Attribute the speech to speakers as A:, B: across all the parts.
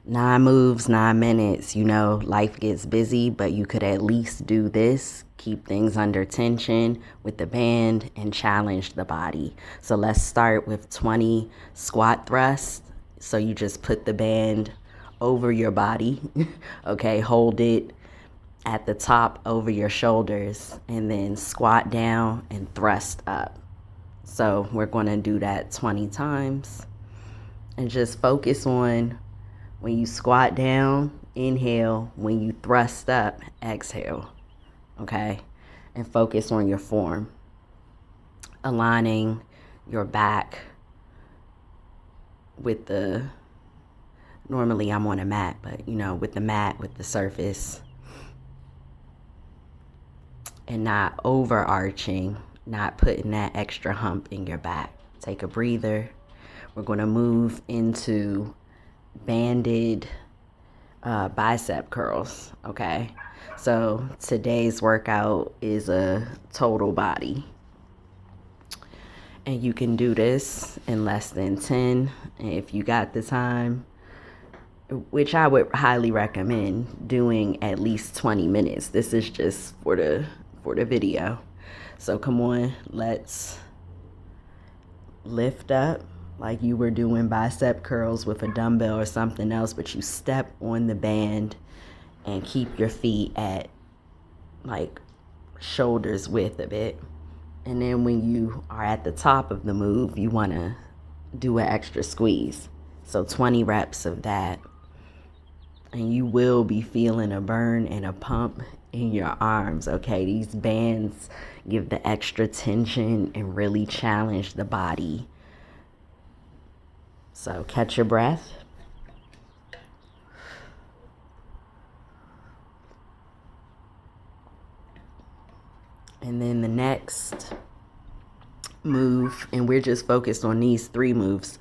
A: 9 moves, 9 minutes. You know, life gets busy, but you could at least do this. Keep things under tension with the band and challenge the body. So let's start with 20 squat thrusts. So you just put the band over your body, okay? Hold it at the top over your shoulders and then squat down and thrust up. So we're going to do that 20 times and just focus on when you squat down, inhale. When you thrust up, exhale, okay? And focus on your form, aligning your back with normally I'm on a mat, but with the mat, with the surface, and not overarching, not putting that extra hump in your back. Take a breather. We're going to move into banded bicep curls, okay? So today's workout is a total body. And you can do this in less than 10. And if you got the time, which I would highly recommend, doing at least 20 minutes. This is just for the video. So come on, let's lift up like you were doing bicep curls with a dumbbell or something else, but you step on the band and keep your feet at like shoulders width of it. And then when you are at the top of the move, you want to do an extra squeeze. So 20 reps of that. And you will be feeling a burn and a pump in your arms, okay? These bands give the extra tension and really challenge the body. So catch your breath. And then the next move, and we're just focused on these 3 moves,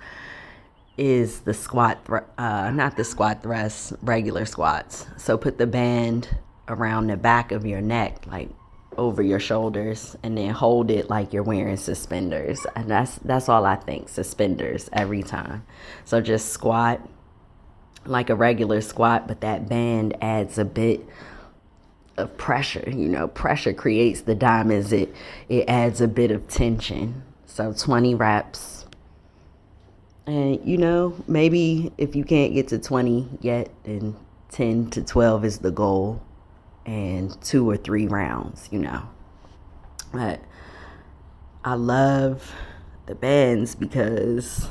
A: is the squat, not the squat thrust, regular squats. So put the band around the back of your neck, like over your shoulders, and then hold it like you're wearing suspenders. And that's all I think, suspenders every time. So just squat like a regular squat, but that band adds a bit of pressure. Pressure creates the diamonds. It adds a bit of tension. So 20 reps. And maybe if you can't get to 20 yet, then 10 to 12 is the goal, and 2 or 3 rounds, But I love the bands because,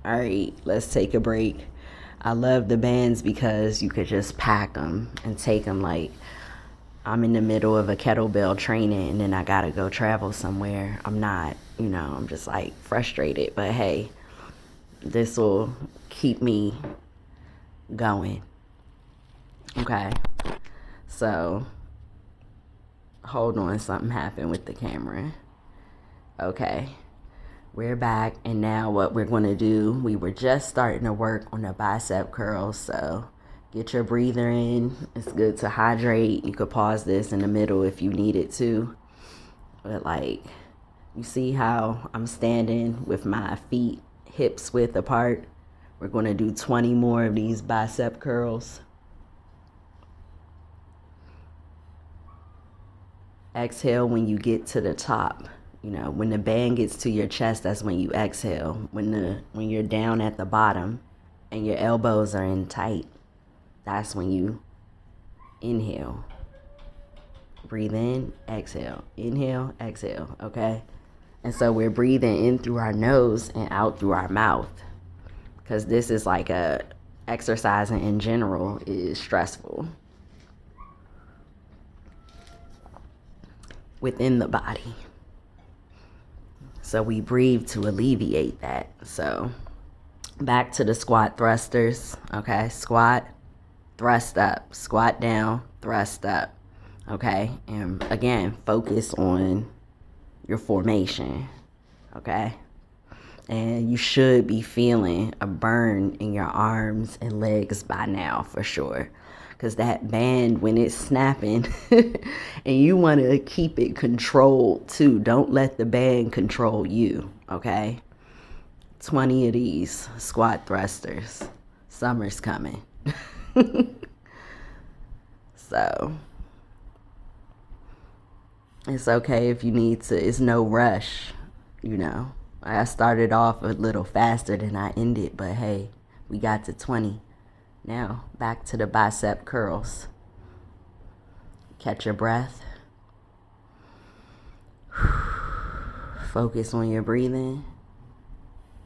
A: all right, let's take a break. I love the bands because you could just pack them and take them. Like, I'm in the middle of a kettlebell training and then I gotta go travel somewhere. I'm not, I'm just like frustrated, but hey, this will keep me going. Okay. So, hold on, something happened with the camera. Okay. We're back, and now what we're going to do, we were just starting to work on the bicep curls, so get your breather in. It's good to hydrate. You could pause this in the middle if you needed to. But like, you see how I'm standing with my feet hips width apart? We're going to do 20 more of these bicep curls. Exhale when you get to the top. When the band gets to your chest, that's when you exhale. When you're down at the bottom and your elbows are in tight, that's when you inhale. Breathe in, exhale. Inhale, exhale, okay? And so we're breathing in through our nose and out through our mouth, because this is like exercising in general is stressful within the body. So we breathe to alleviate that. So back to the squat thrusters, okay? Squat, thrust up, squat down, thrust up, okay? And again, focus on your formation, okay? And you should be feeling a burn in your arms and legs by now for sure. Because that band, when it's snapping, and you want to keep it controlled too. Don't let the band control you, okay? 20 of these squat thrusters. Summer's coming. So it's okay if you need to. It's no rush, you know. I started off a little faster than I ended, but hey, we got to 20. Now, back to the bicep curls. Catch your breath. Focus on your breathing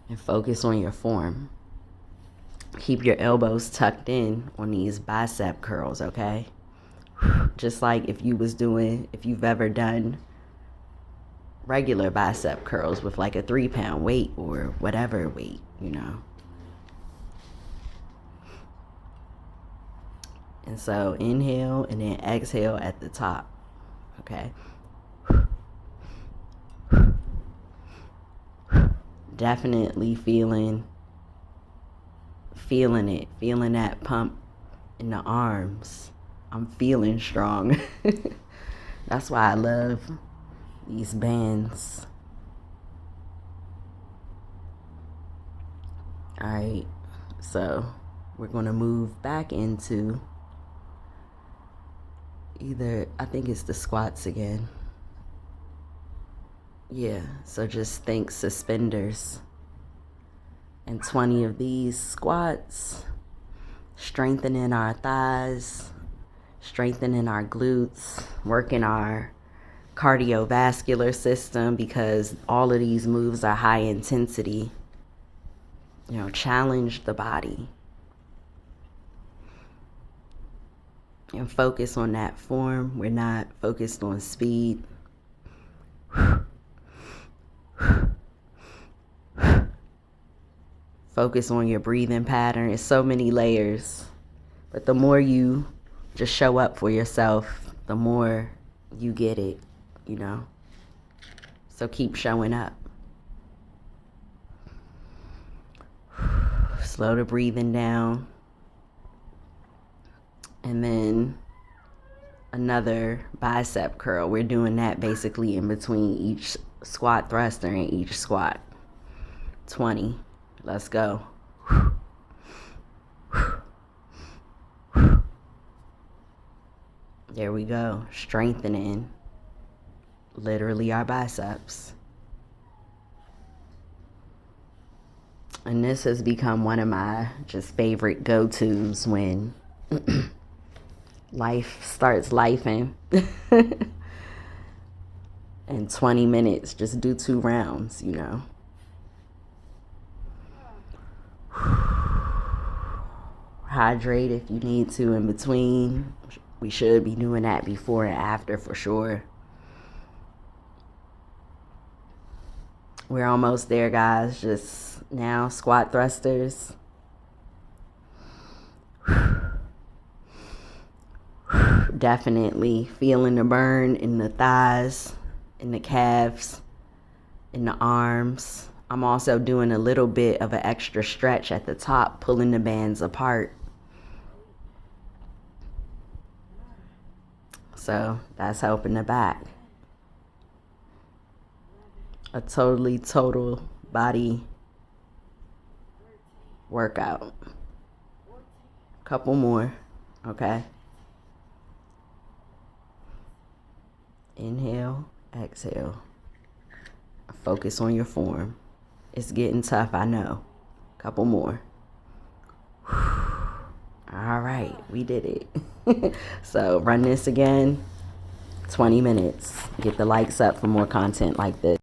A: and focus on your form. Keep your elbows tucked in on these bicep curls, okay? Just like if you've ever done regular bicep curls with like a 3-pound weight or whatever weight, you know. And so inhale and then exhale at the top, okay? Definitely feeling it, feeling that pump in the arms. I'm feeling strong. That's why I love these bands. All right, so we're gonna move back into I think it's the squats again. Yeah, so just think suspenders. And 20 of these squats, strengthening our thighs, strengthening our glutes, working our cardiovascular system, because all of these moves are high intensity. You know, challenge the body. And focus on that form. We're not focused on speed. Focus on your breathing pattern. It's so many layers. But the more you just show up for yourself, the more you get it, you know? So keep showing up. Slow the breathing down. And then another bicep curl. We're doing that basically in between each squat thruster and each squat. 20. Let's go. There we go. Strengthening literally our biceps. And this has become one of my just favorite go-tos when life starts lifing. In 20 minutes, just do 2 rounds, you know. Hydrate if you need to in between. We should be doing that before and after for sure. We're almost there, guys. Just now, squat thrusters. Definitely feeling the burn in the thighs, in the calves, in the arms. I'm also doing a little bit of an extra stretch at the top, pulling the bands apart. So that's helping the back. A total body workout. Couple more, okay? Inhale, exhale. Focus on your form. It's getting tough, I know. Couple more. All right, we did it. So run this again, 20 minutes. Get the likes up for more content like this.